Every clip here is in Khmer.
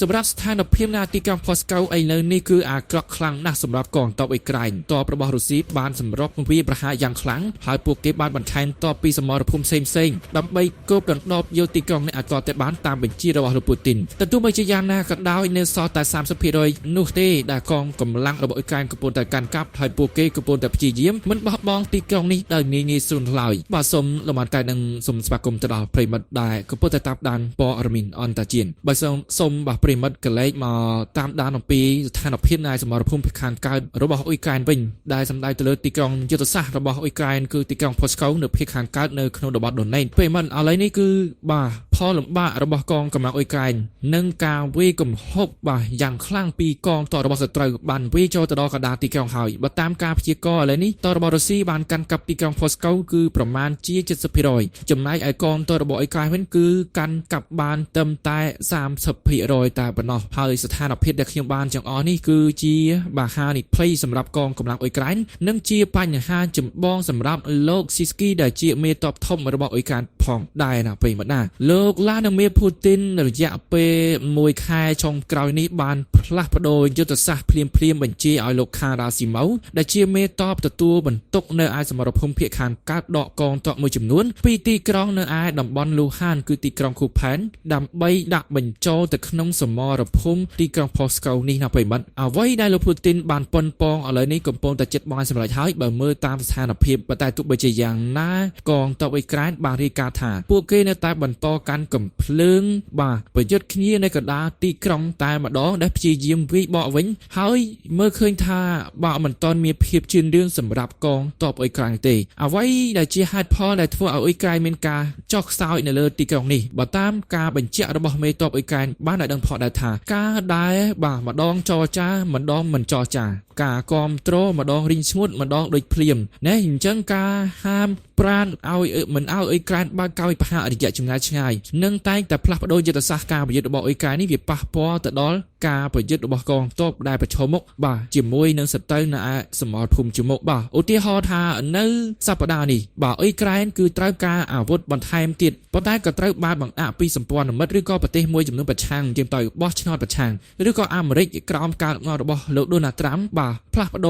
ำหรับสถานเพียงนาตีกองพอสเกลไอเนอร์นี่คืออากรอกคลังนักสำหรับกองต่อไปไกลต่อประบอรุซีบานสำหรับวิประหารอย่างคลังหายพวกเก็บบานบันทันต่อปีสมรภูมิเซ็งดับใบกบดันดอบโยตีกองในอากรแต่บ้านตามเป็นจีระบอบปูตินแต่ตัวใบจียานากับดาวเนซอแต่30%โดยนูเต้ได้กองกำลังระบบการกระปุนแต่การกับหายพวกเก็กระปุนแต่จีเยี่ยมมันบองตีกองนี้ได้มีสุนทรายบาสมละมันการนังสมสปากรมตลอดปริมัดได้กระปุนแต่ตับดันปออาร์มินออนตาจีนบาสมบาปริมัดกระเล็กมาตามด้านของปีทานอภินายสมรภูมิพิการการระบบอุยการเป็นได้สำได้ตลอดตีกองยุทธศาสตร์ระบบอุยการคือตีกองพอสเขาในพิการการในขนมดอกบอลในเปมันอะไรนี่คือบาพอหลุมบ้าระบบกองกำลังอุยการนึ่งกาวีกำหบบาอย่างคลั่งปีกองต่อระบบสตรีบันวีโจตดอกระดาตีกองหายบัตามการพิจารณาอะไรนี่ต่อระบบรัสเซียบันกันกับตีกองพอสเขาคือประมาณ70%จำนายไอกองต่อระบบอุยการเป็นคือกันกับบานเติมตาย30%แต่ปนอพายสถานอภิเด็กยังบานจังอ๋อนี่คือจีบาฮานิเพลย์สำหรับกองกำลังอุยการนึ่งจีปัญหาจุดบองสำหรับโลกซิสกี้ได้จีเมตอบทอมระบบอุยการพองได้นะไปหมดหน้าโลกล่าหนึ่งเมพูตินระยะเปมวยคายชงกราวนี้บานพลัดโดยยุทธศาสตร์เพลียมบัญชีเอาโลกคาราซิเมาได้จีเมตอบตัวบรรทุกเนื้อไอสมรภูมิเพียงการกัดดอกกองต่อมือจำนวนปีตีกรองเนื้อไอดับบอลลูฮานคือตีกรองคูแพนดำใบดักบรรโจแต่ขนมสมรภูมิตีกรองพอสเกลนี่นะไปหมดเอาไว้ได้โลพูตินบานปนปองอะไรนี้กำปองแต่7 บอลสำหรับท้ายเบอร์มือตามสถานอภิปไตยตุบใบจีอย่างน่ากองต่อไปกรานบาริกาถาพวกเกย์ในตาบรรโตการกำเพลิงบ่าประยุทธ์ขี้ในกระดาตีกรองตายมาดอได้พีเยี่ยมวิบ่อวิ่งเฮ้ยเมื่อเคยท่าบ่ามันตอนมีเพียบชื่นเรื่องสำหรับกองต่อไปกลางเตะเอาไว้ได้จีฮัดพอได้ทั่วเอาไอ้กายเมนกาจอกสาวในเลือตีกรองนี่บ่ตามกาบรรเจาระบบเมตอบไอ้การบ้านไหนดังพอได้ท่ากาได้บ่ามาดองจอจ้ามันดองมันจอจ่ากากอมโตรมาดองริงสมุดมาดองโดยเพลียมเน่หินจังกาห้ามปราณเอาเหมือนเอาไอ้การบ้านเก่าไอ้พหาอริยะจุงาช่ายนึ่งแต่แต่พลัดโดยยุทธศาสตร์การประยุทธ์บอกไอ้การนี่วิปะพอแต่ดอลกาประยุทธ์บอกกองตบได้ประชมกบ่าจิมมวยนึ่งสเตอร์น่ะสมรภูมิจิมกบ่าอุทิศฮอธาเนื้อสัปดาห์นี่บ่าไอ้การคือตรากาอาวุธบรรทายติดปได้ก็ตรบาดบางอาปีสมปวนมัดหรือก็ประเทศมวยจำนวนประชังเกมต่อยบอชนอตประชังหรือก็อเมริกกรอมการงอระบบโลกโดนัลด์ทรัมป์บ่าพลัดโด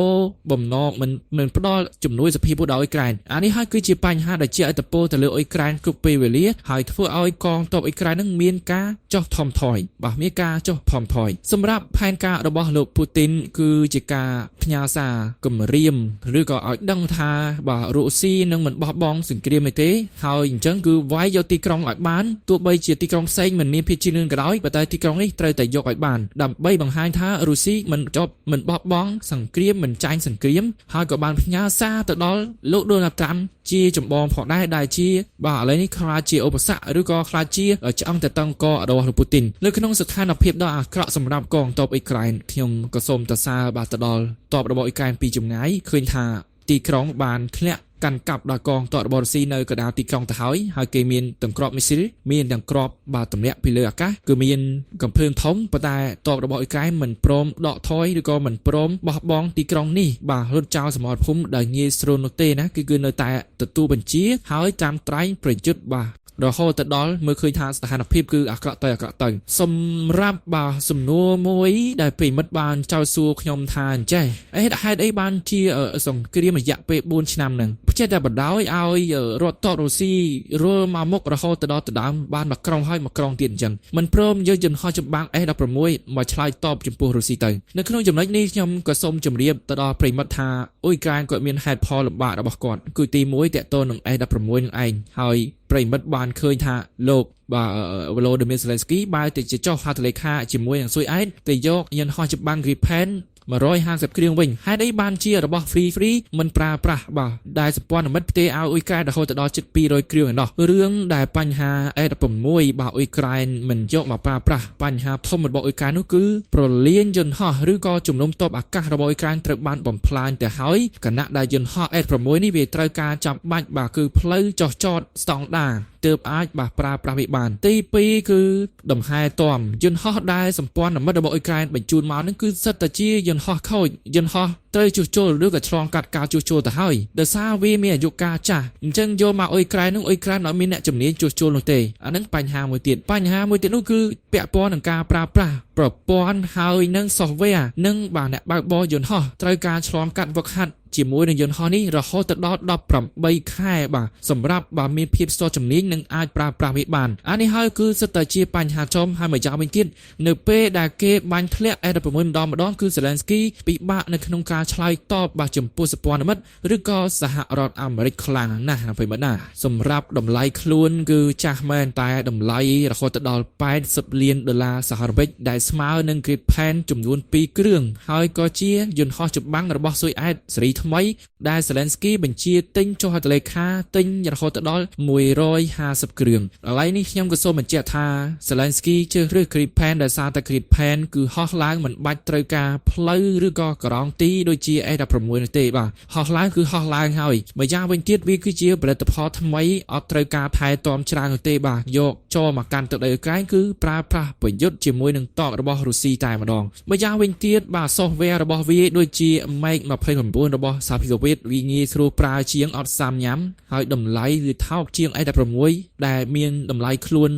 บ่มนอกมันพอจุ่มนุ้ยสพีผู้ดาวไอ้การอันนี้ให้คือจีปัญหาได้เจ้าแต่โปแต่เลือไอ้การกรุบไปเวลีหายทั่วเอาไอ้กองตบไอ้การนั่งเมียนกาเจ้าทอมถอยบ่าเมียกาเจ้าทอมถอยสำหรับแผนการระบบโลกปูตินคือจิกาพญาซากมเรียมหรือก็เอาดังทาบ่ารูซีนั่งเหมือนบอบองสิงเกรียมไม่เต้หายอย่างจังคือไว้ยตีกรองอัดบ้านตัวใบเจียตีกรองเซ็งเหมือนมีพิจิตรกระด้อยแต่ตีกรองนี่เตยแต่ยกอัดบ้านดับใบบางหายท่ารูซีมันจบเหมือนบอบบองสังเกรียมเหมือนใจสังเกรียมหายกับบานพญาซาแต่ดอลโลกโดนัลด์ทรัมป์จีจมบองพอได้จีบ่าอะไรนี่คลาจีโอปสะหรือก็คลาจีจะอังแต่ตั้งก็ระวังปูตินเลือกขนมสถานอภิบดอกกระสำหรับกองตบไอ้ไกรขยมกระสมตะซาบาตดอลตอบระบบไอ้การปีจุ่มไงคืนทาตีครองบานเคลียกันกับดากองต่อบอลซีในกระดาษตีกรองตะหอยหากเมียนตังกรอบมิซิลิเมียนตังกรอบบาตเนียพิเลอกะคือเมียนกับเพลิงท้องปะแต่ต่อระบบไอ้ไกรเหมือนพร้อมดอกถอยหรือก็เหมือนพร้อมบอบบองตีกรองนี่บ่ารถเจ้าสมอพุ่มได้เงี้ยสโรนเต้นะคือในแต่ตัวบัญชีหายจำไตรประยุทธ์บ่าเราโหดแต่ดอลเมื่อเคยทานสถานพิบคืออักระต่อยสมรับบ่าสมนัวมวยได้ไปมัดบานเจ้าซัวขยมทานใจไอ้ให้ได้บานที่ส่งกระเดียมอยากไปบุญชนำหนึ่งเพื่อจะบัดดาวเอารถต่อรถซี่รถมามกเราโหดแต่ดอลแต่ดามบานมากรองให้มากรองเตียนจังมันเพิ่มเยอะจนห้อยจำบางไอ้ดับประมวยมาชายตอบจมปูรถซี่เตยในขนมจำไรนี่ยำกระสมจำเรียบแต่ดอลไปมัดทาอุ้ยการก็มีแฮดพอลบาดบอกก่อนคือตีมวยแต่ตัวหนึ่งไอ้ดับประมวยหนึ่งไอ้หอยปริมัดบานเคยท่าโลกบ่าวโลเดมิสเลนสกี้บายติดจะเจ้าฮาทเลคาจิมวยอย่างสวยไอ้แต่ยกยันฮอจิบังกรีเพนมา150 เครื่องวิ่งให้ได้บานเชียระบบฟรีมันปลาบ่าได้สปอนมัดเตเอาอุยกายดาวแต่ดอ700 เครื่องเนาะเรื่องได้ปัญหาไอ้ดับผมมวยบ่าอุยกายมันยกมาปลาปัญหาทอมมันบอกอุยกายนู้คือโปรเลียนยนห่อหรือก็จุ่มนมตบอากาศระบบอุยกายตระบานบ่มพลานแต่หายขณะได้ยนห่อไอ้ผมมวยนี่เวทรายการจับบัตรบ่าคือเพลย์จอดสองด่าเติบอาจบ่าปลาวิบานตีปีคือดำไฮตอมยนห่อได้สมปอนมัดระบบอุยกายบรรจุมานั่นคือสัตจียนห่อเข้ายนห่อ ត្រូវជួសជុលឬក៏ឆ្លងកាត់ការជួសជុលទៅហើយដោយសារវាមានអាយុកាលចាស់អញ្ចឹងយកមកអ៊ុយក្រែននោះអ៊ុយក្រែនអត់មានអ្នកជំនាញជួសជុលនោះទេអានឹងបញ្ហាមួយទៀតនោះគឺពាក់ព័ន្ធនឹងការប្រើប្រាស់ប្រព័ន្ធហើយនឹង software និងបាទអ្នកបើកបរយន្តហោះត្រូវការឆ្លងកាត់វឹកហាត់ជាមួយនឹងយន្តហោះនេះរហូតទៅដល់18ខែបាទសម្រាប់បាទមានភាពស្ទាត់ជំនាញនិងអាចប្រើប្រាស់វាបានអានេះហើយគឺសិតតែជាបញ្ហាចំហើយមួយយ៉ាងវិញទៀតនៅពេលដែលគេបាញ់ធ្លាក់ F16 ម្ដងគឺ Zelensky ពិបាកនៅក្នុងការឆ្លើយតបបាទចំពោះសព្វនមិត្តឬក៏សហរដ្ឋអាមេរិកខ្លាំងណាស់ណាប្រិមត្តណាសម្រាប់តម្លៃខ្លួនគឺចាស់មែនតែតម្លៃរហូតទៅដល់$80 លានសហរដ្ឋអាមេរិកដែលស្មើនឹង Gripen ចំនួន2គ្រឿងហើយក៏ជាយន្តហោះចម្បាំងរបស់ស៊ុយអែតស៊េរីថ្មីដែល Zelensky បញ្ជាទិញចុះហត្ថលេខាទិញរហូតដល់150គ្រឿងឥឡូវនេះខ្ញុំក៏សូមបញ្ជាក់ថា Zelensky ជ្រើសរើស Gripen ដែលសារតែ Gripen គឺហោះឡើងមិនបាច់ត្រូវការផ្លូវឬក៏ក្រងទីដូចជា F16 នោះទេបាទហោះឡើងគឺហោះឡើងហើយមួយយ៉ាងវិញទៀតវាគឺជាផលិតផលថ្មីអត់ត្រូវការថែទាំច្រើននោះទេបាទយកចូលមកកាន់ទឹកដីអ៊ុយក្រែនគឺប្រើប្រាស់ប្រយុទ្ធជាមួយនឹងតបរបស់រុស្ស៊ីតែម្ដងមួយយ៉ាងវិញទៀតបាទ software របស់វាដូចជា MiG-29 របស់សហភាពសូវៀតវាងាយស្រួលប្រើជាងអត់សាំញ៉ាំហើយតម្លៃវាថោកជាង F16 ដែលមានតម្លៃខ្លួន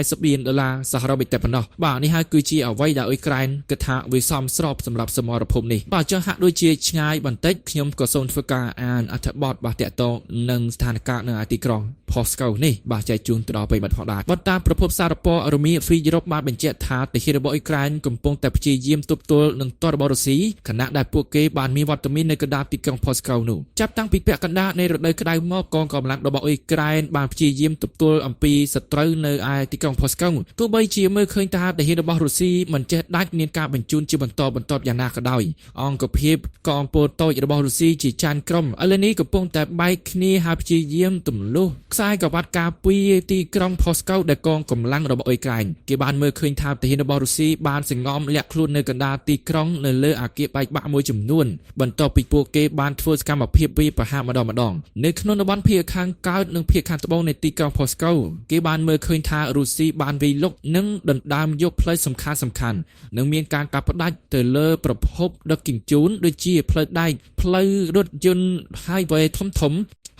$40 លានសហរដ្ឋអាមេរិកតែប៉ុណ្ណោះបាទនេះហើយគឺជាអ្វីដែលអ៊ុយក្រែនគិតថាវាសមស្របសម្រាប់សមរភូមិនេះបាទចុះហាក់ដូចជាឆ្ងាយបន្តិចខ្ញុំក៏សូមធ្វើការអានអត្ថបទបាទតាក់ទងនឹងស្ថានភាពនៅទីក្រុងMoscow នេះបាទចែកជូនទៅដល់ប្រិយមិត្តផងដែរបន្តតាមប្រភពសារព័ត៌មានហ្វីយុរ៉ុបបានបញ្ជាក់ថាទាហានរបស់អ៊ុយក្រែនកំពុងតែព្យាយាមទប់ទល់នឹងទ័ពរបស់រុស្ស៊ីខណៈដែលពួកគេបានមានវត្តមាននៅកណ្ដាលទីក្រុងMoscowនោះចាប់តាំងពីពាក់កណ្ដាលនៃរដូវក្តៅមកកងកម្លាំងរបស់អ៊ុយក្រែនបានព្យាយាមទប់ទល់អំពីសត្រូវនៅឯទីក្រុងMoscowទោះបីជាមើលឃើញថាទាហានរបស់រុស្ស៊ីមិនចេះដាច់មានការបញ្ជូនជាបន្តបន្ទាប់យ៉ាងណាក៏ដោយអង្គភាពកងពលតូចរបស់រុស្ស៊ីជាច្រើនក្រុមឥឡូវនេះកំពុងតែបែកគ្នាហើយព្យាយាមទម្លុះខ្សែក្រវ៉ាត់ការពារទីក្រុងMoscowដែលកងកម្លាំងរបស់អ៊ុយក្រែនគេបានមើលឃើញថាទាហានរបស់រុស្ស៊ីបានសង្ងំលាក់ខ្លួននៅកណ្ដាលទីក្រុងនៅលើអគារបែកបាក់មួយចំនួនបន្ទាប់ពីពួកគេបានធ្វើសកម្មភាពវាយប្រហារម្ដងនៅក្នុងតំបន់ភាគខាងកើតនិងភាគខាងត្បូងនៃទីក្រុងMoscowគេបានមើលឃើញថារុស្ស៊ីបានវាយលុកនិងដណ្ដើមយកផ្លូវសំខាន់និងមានការកាប់ផ្ដាច់ទៅលើប្រភពដឹកជញ្ជូនដូចជាផ្លូវដែកផ្លូវរថយន្ត highway ធំ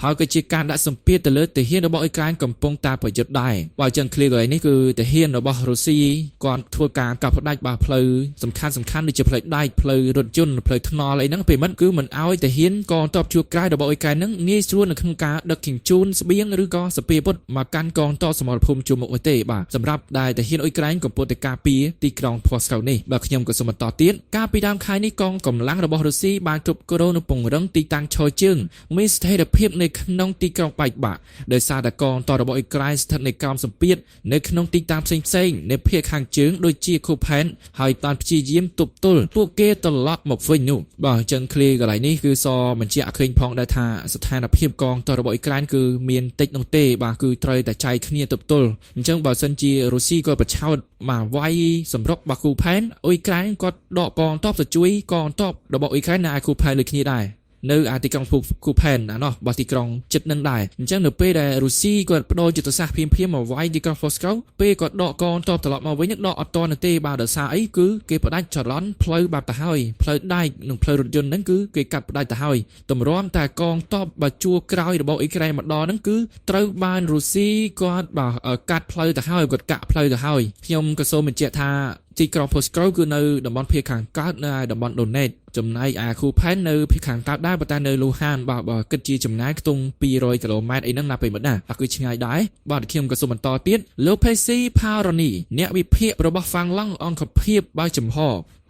ហើយក៏ជាការដាក់សម្ពាធទៅលើទាហានរបស់អ៊ុយក្រែនកំពុងតែប្រយុទ្ធដែរបើអញ្ចឹងឃ្លៀកន្លែងនេះគឺទាហានរបស់រុស្ស៊ីគាត់ធ្វើការកាប់ផ្ដាច់បាទផ្លូវសំខាន់ដូចជាផ្លូវដែកផ្លូវរថយន្តផ្លូវថ្នល់អីហ្នឹងពេលមិនគឺមិនអោយទាហានកងទ័ពជួរក្រៅរបស់អ៊ុយក្រែនហ្នឹងងាយស្រួលនៅក្នុងការដឹកជញ្ជូនស្បៀងឬក៏សពាវុធមកកាន់កងទ័ពសមរភូមិជួរមុខនោះទេបាទសម្រាប់ដែលទាហានអ៊ុយក្រែនកំពុងតែការពារទីក្រុងMoscowនេះបាទខ្ញុំក៏សូមបន្តទៀតកាលពីដើមខែនេះកងកម្លាំងរបស់រុស្ស៊ីបានគ្រប់គ្រងនិងពង្រឹងទីតាំងឈរជើងមានស្ថិរភាពនៅក្នុងទីក្រុងបែកបាក់ដោយសារតែកងទ័ពរបស់អ៊ុយក្រែនស្ថិតនៅក្រោមសម្ពាធនៅក្នុងទីតាំងផ្សេងៗនៅភាគខាងជើងដូចជាKupianហើយបានព្យាយាមទប់ទល់ពួកគេត្រឡប់មកវិញនោះបាទអញ្ចឹងឃ្លាកន្លែងនេះគឺសបញ្ជាក់ឃើញផងដែរថាស្ថានភាពកងទ័ពរបស់អ៊ុយក្រែនគឺមានតិចនោះទេបាទគឺត្រូវតែចែកគ្នាទប់ទល់អញ្ចឹងបើសិនជារុស្ស៊ីក៏ប្រឆោតមកវាយសម្រុកបាគូផែនអ៊ុយក្រែនគាត់ដកកងទ័ពទៅជួយកងទ័ពរបស់អ៊ុយក្រែននៅឯគូផែនដូចគ្នាដែរនៅទីក្រុងគូផែននោះបាទទីក្រុងចិត្តនឹងដែរអញ្ចឹងនៅពេលដែលរុស្ស៊ីគាត់បដូរយុទ្ធសាស្ត្រភ្លាមមកវាយទីក្រុងMoscowពេលគាត់ដកកងទ័ពត្រឡប់មកវិញដកអត់តនៅទេបាទដោយសារអីគឺគេផ្ដាច់ចរន្តផ្លូវបាត់ទៅហើយផ្លូវដែកនិងផ្លូវរថយន្តហ្នឹងគឺគេកាត់ផ្ដាច់ទៅហើយតម្រាំតែកងទ័ពបាទជួរក្រោយរបស់អ៊ុយក្រែនម្ដងហ្នឹងគឺត្រូវបានរុស្ស៊ីគាត់បាទកាត់ផ្លូវទៅហើយគាត់កាក់ផ្លូវទៅហើយខ្ញុំក៏សូមបញ្ជាក់ថាទីក្រុងMoscowគឺនៅតំបន់ភាគខាងកើតនៅឯតំបន់Donetskចំណែកឯគូផែននៅភាគខាងកើតដែរប៉ុន្តែនៅលូហានបាទគិតជាចម្ងាយខ្ទង់200គីឡូម៉ែត្រអីហ្នឹងណាពេលមិនណាគឺឆ្ងាយដែរបាទខ្ញុំក៏សូមបន្តទៀតលោក Pesi Paroni អ្នកវិភាគរបស់ហ្វាំងឡង់អង្គភាពបើចំហ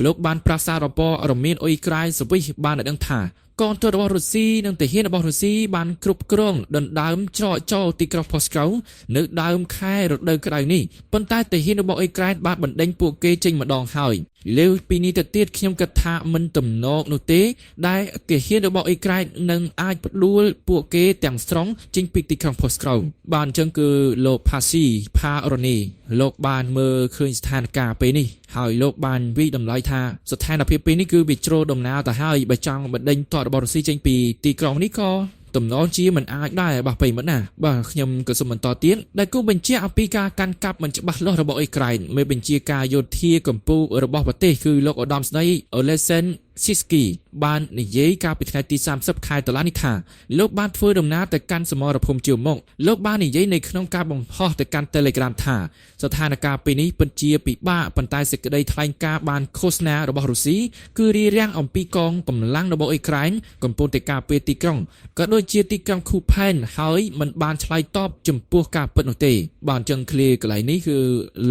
លោកបានប្រាសាទព័ត៌មានអ៊ុយក្រែនស្វីសបានដឹងថាកងទ័ពរបស់រុស្ស៊ីនិងទាហានរបស់រុស្ស៊ីបានគ្រប់គ្រងដណ្ដើមច្រកចូលទីក្រុងMoscowនៅដើមខែរដូវក្តៅនេះប៉ុន្តែទាហានរបស់អ៊ុយក្រែនបានបណ្ដេញពួកគេចេញម្ដងហើយលើពីនេះទៅទៀតខ្ញុំគិតថាមិនទំនងនោះទេដែលទាហានរបស់អ៊ុយក្រែននឹងអាចផ្ដួលពួកគេទាំងស្រុងចេញពីទីក្រុងMoscowបានអញ្ចឹងគឺលោក Pasi Paroni លោកបានមើលឃើញស្ថានភាពពេលនេះហើយលោកបានវិតម្លៃថាស្ថានភាពពេលនេះគឺវាជ្រុលដំណើរទៅហើយបើចង់បណ្ដេញទ័ពរបស់រុស្ស៊ីចេញពីទីក្រុងនេះក៏ទំនងជាមិនអាចដែរបាទប្រិយមិត្តណាបាទខ្ញុំក៏សូមបន្តទៀតដែលគូបញ្ជាក់អំពីការកាន់កាប់មិនច្បាស់លាស់របស់អ៊ុយក្រែនមេបញ្ជាការយោធាកម្ពុជារបស់ប្រទេសគឺលោកឧត្តមស្រី Oleksandr ស៊ីស្គីបាននិយាយកាលពីថ្ងៃទី30ខែតុលានេះថាលោកបានធ្វើដំណើរទៅកាន់សមរភូមិជាមុខលោកបាននិយាយនៅក្នុងការបំផុសទៅកាន់ Telegram ថាស្ថានភាពពេលនេះពិតជាពិបាកប៉ុន្តែសេចក្តីថ្លែងការណ៍បានឃោសនារបស់រុស្ស៊ីគឺរារាំងអំពីកងកម្លាំងរបស់អ៊ុយក្រែនកំពុងតែការពារទីក្រុងក៏ដូចជាទីក្រុងខូផែនហើយមិនបានឆ្លើយតបចំពោះការពិតនោះទេបានចឹងឃ្លាកន្លែងនេះគឺ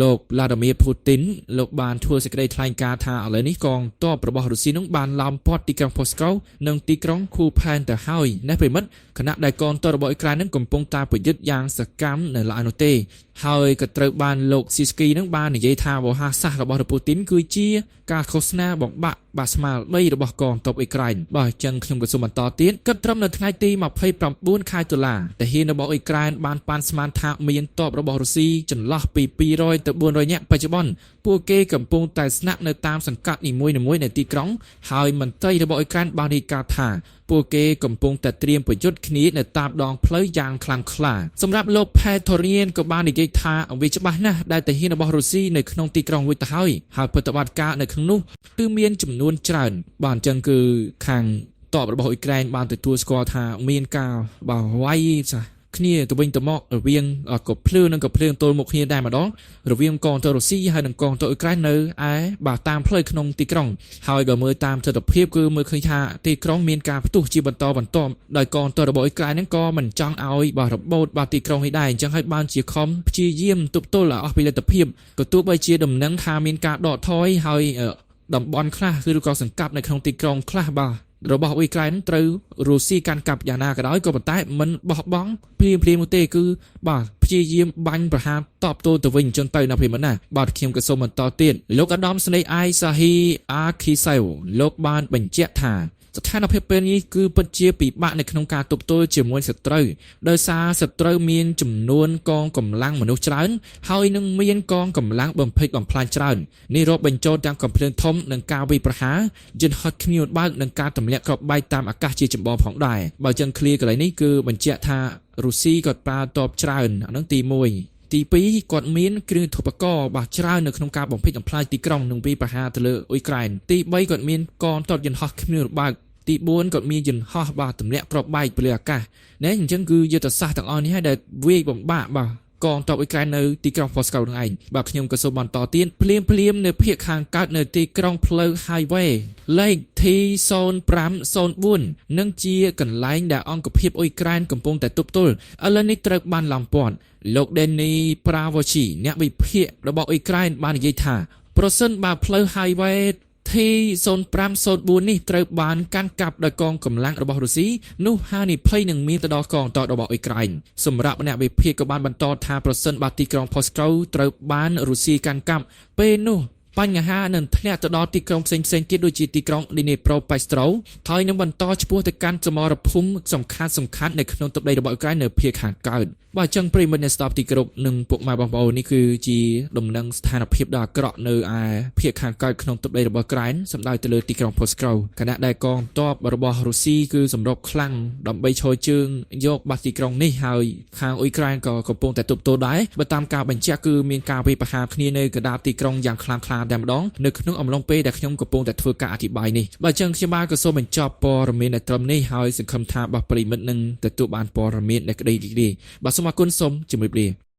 លោក Vladimir Putin លោកបានធ្វើសេចក្តីថ្លែងការណ៍ថាឥឡូវនេះកងទ័ពរបស់រុស្ស៊ីនឹងបានឡោមព័ទ្ធទីក្រុង Moscow និងទីក្រុង Kupan ទៅហើយនេះប្រិមិត្តខណៈដែលកងទ័ពរបស់អ៊ុយក្រែននឹងកំពុងតែប្រយុទ្ធយ៉ាងសកម្មនៅឡើយនោះទេហើយក៏ត្រូវបានលោកស៊ីស្គីនឹងបាននិយាយថាវោហារសាស្ត្ររបស់ពូទីនគឺជាការឃោសនាបំបាក់បាក់ស្មារតីរបស់កងទ័ពអ៊ុយក្រែនបាទអញ្ចឹងខ្ញុំក៏សូមបន្តទៀតគិតត្រឹមនៅថ្ងៃទី29ខែតុលាទាហានរបស់អ៊ុយក្រែនបានប៉ាន់ស្មានថាមានទ័ពរបស់រុស្ស៊ីចន្លោះពី200ទៅ400នាក់បច្ចុប្បន្នពួកគេកំពុងតែស្នាក់នៅតាមសង្កាត់នីមួយៗនៃទីក្រុងហើយមន្ត្រីរបស់អ៊ុយក្រែនបានរាយការណ៍ថាពួកគេកំពុងតែត្រៀមប្រយុទ្ធគ្នានៅតាមដងផ្លូវយ៉ាងខ្លាំងក្លាសម្រាប់លោក Petorian ក៏បាននិយាយថាវាច្បាស់ណាស់ដែលទាហានរបស់រុស្ស៊ីនៅក្នុងទីក្រុងរួចទៅហើយប្រតិបត្តិការនៅក្នុងនោះគឺមានចំនួនច្រើនបាទអញ្ចឹងគឺខាងតបរបស់អ៊ុយក្រែនបានទទួលស្គាល់ថាមានការវាយគ្នាទៅវិញទៅមករវាងកភ្លើងនិងកភ្លើងទល់មុខគ្នាដែរម្ដងរវាងកងទ័ពរុស្ស៊ីហើយនិងកងទ័ពអ៊ុយក្រែននៅឯតាមផ្លូវក្នុងទីក្រុងហើយក៏មើលតាមទស្សនវិជ្ជាគឺមើលឃើញថាទីក្រុងមានការផ្ទុះជាបន្តបន្ទាប់ដោយកងទ័ពរបស់អ៊ុយក្រែនហ្នឹងក៏មិនចង់ឲ្យរបូតទីក្រុងនេះដែរអញ្ចឹងហើយបានជាខំព្យាយាមទប់ទល់អស់ពីលទ្ធភាពក៏ទោះបីជាដំណឹងថាមានការដកថយហើយតំបន់ខ្លះឬក៏សង្កាត់នៅក្នុងទីក្រុងខ្លះរបស់អ៊ុយក្រែនត្រូវរុស្ស៊ីកាន់កាប់យ៉ាងណាក៏ដោយក៏ប៉ុន្តែមិនបោះបង់ព្រាមនោះទេគឺព្យាយាមបាញ់ប្រហារតបទល់ទៅវិញអញ្ចឹងទៅណាព្រាមណាបាទខ្ញុំក៏សូមបន្តទៀតលោកអាដាមស្នេហ៍អាយសាហ៊ីអាខីសែវលោកបានបញ្ជាក់ថាស្ថានភាពពេលនេះគឺពិតជាពិបាកនៅក្នុងការទប់ទល់ជាមួយសត្រូវដោយសារសត្រូវមានចំនួនកងកម្លាំងមនុស្សច្រើនហើយនឹងមានកងកម្លាំងបំពេញបំផ្លាញច្រើននេះរាប់បញ្ចូលទាំងកំភ្លើងធំនិងការវាយប្រហារយន្តហោះគ្មានបើកនិងការទម្លាក់គ្រាប់បែកតាមអាកាសជាចម្បងផងដែរបើចឹងឃ្លាកន្លែងនេះគឺបញ្ជាក់ថារុស្ស៊ីក៏ប្រើទ័ពច្រើនអានឹងទី1ទី2គាត់មានគ្រឿងធុបកច្រើននៅក្នុងការបំពេញបំផ្លាញទីក្រុងនិងវាយប្រហារទៅលើអ៊ុយក្រែនទី3គាត់មានកងទ័ពយន្តហោះគ្មានបើកទី4គាត់មានយន្តហោះទម្លាក់គ្រាប់បែកពីលើអាកាសណាអញ្ចឹងគឺយុទ្ធសាស្ត្រទាំងអស់នេះហើយដែលវាយបំបាក់កងទ័ពអ៊ុយក្រែននៅទីក្រុង Moscow នឹងឯងខ្ញុំក៏សូមបន្តទៀតភ្លាមនៅភាគខាងកើតនៅទីក្រុងផ្លូវ Highway លេខ T0504 នឹងជាកន្លែងដែលអង្គភាពអ៊ុយក្រែនកំពុងតែទប់ទល់ឥឡូវនេះត្រូវបានឡោមព័ទ្ធលោក Denny Pravochi អ្នកវិភាគរបស់អ៊ុយក្រែនបាននិយាយថាប្រសិនបើផ្លូវ Highway T0504 នេះត្រូវបានកាន់កាប់ដោយកងកម្លាំងរបស់រុស្ស៊ីនោះហានិភ័យនឹងមានទៅដល់កងទ័ពរបស់អ៊ុយក្រែនសម្រាប់អ្នកវិភាគក៏បានបន្តថាប្រសិនបើទីក្រុង Moscow ត្រូវបានរុស្ស៊ីកាន់កាប់ពេលនោះបញ្ហានឹងធ្លាក់ទៅដល់ទីក្រុងផ្សេងៗទៀតដូចជាទីក្រុង Dnipropetrovsk ហើយនឹងបន្តឆ្ពោះទៅកាន់សមរភូមិសំខាន់ៗនៅក្នុងទឹកដីរបស់អ៊ុយក្រែននៅភាគខាងកើតបាទអញ្ចឹងប្រិមិត្តអ្នកស្ដាប់ទីគោរពនិងពុកម៉ែបងប្អូននេះគឺជាដំណឹងស្ថានភាពដ៏អាក្រក់នៅឯភាគខាងកើតក្នុងទឹកដីរបស់អ៊ុយក្រែនសម្ដៅទៅលើទីក្រុង Moscow ខណៈដែលកងទ័ពរបស់រុស្ស៊ីគឺសម្រុកខ្លាំងដើម្បីឈរជើងយកបាត់ទីក្រុងនេះហើយខាងអ៊ុយក្រែនក៏កំពុងតែទប់ទល់ដែរបើតាមការបញ្ជាក់គឺមានការវាយប្រហារគ្នានៅកណ្ដាលទីក្រុងយ៉ាងខ្លាំងក្លាតែម្ដងនៅក្នុងអំឡុងពេលដែលខ្ញុំកំពុងតែធ្វើការអធិប្បាយនេះបាទអញ្ចឹងខ្ញុំបាទក៏សូមបញ្ចប់ព័ត៌មាននៅត្រឹមនេះហើយសង្ឃឹមថាប្រិមិត្តនឹងទទួលបានព័ត៌មានដែលក្តីរីករាយបាទសូមអរគុណសូមជម្រាបលា